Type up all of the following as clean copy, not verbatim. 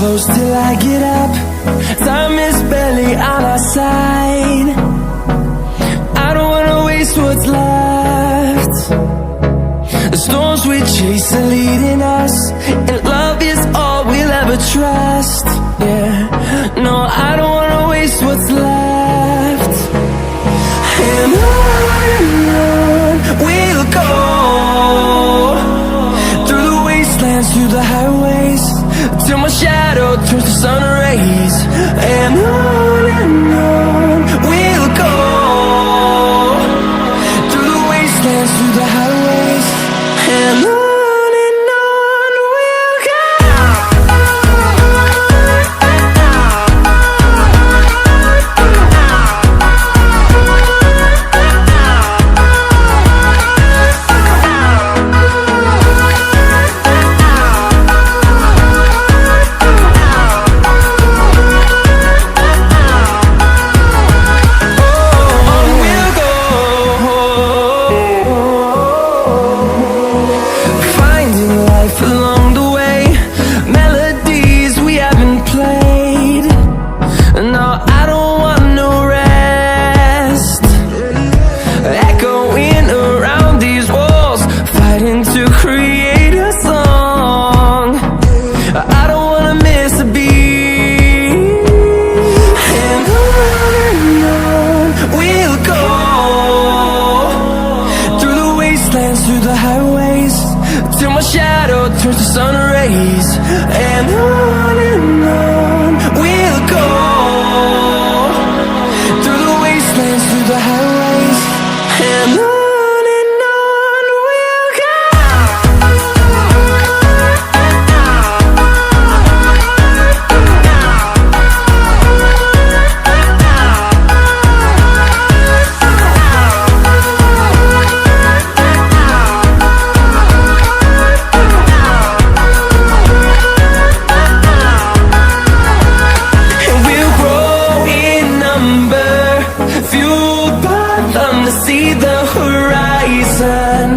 close till I get up. Time is barely on our side. I don't wanna waste what's left. The storms we chase are leading us, and love is all we'll ever trust. Yeah, no, I don't wanna waste what's left. And on we'll go, through the wastelands, through the highways, till my shadow turns to sun rays. And on we'll go, through the wastelands, through the highways, and on we'll go. Through the highways, till my shadow turns to sun rays. And on we'll go, through the wastelands, through the highways, and on we'll go. See the horizon,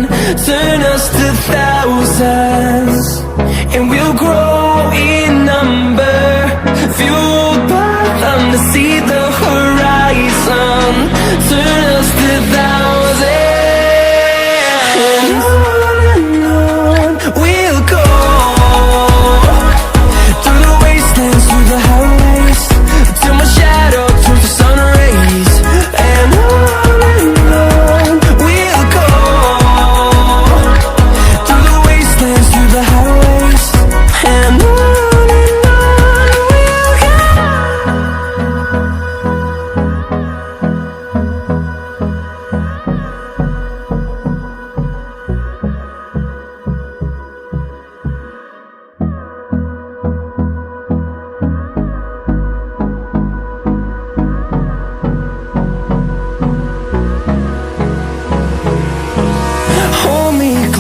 turn us to thousands, and we'll grow in number, fueled by them. To see the horizon, turn us to thousands, and on we'll go, through the wastelands, through the highways, till my shadow turns to sun rays. And on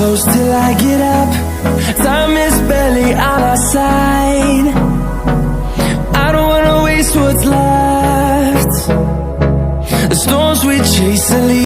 close till I get up. Time is barely on our side. I don't wanna waste what's left. The storms we chase are leading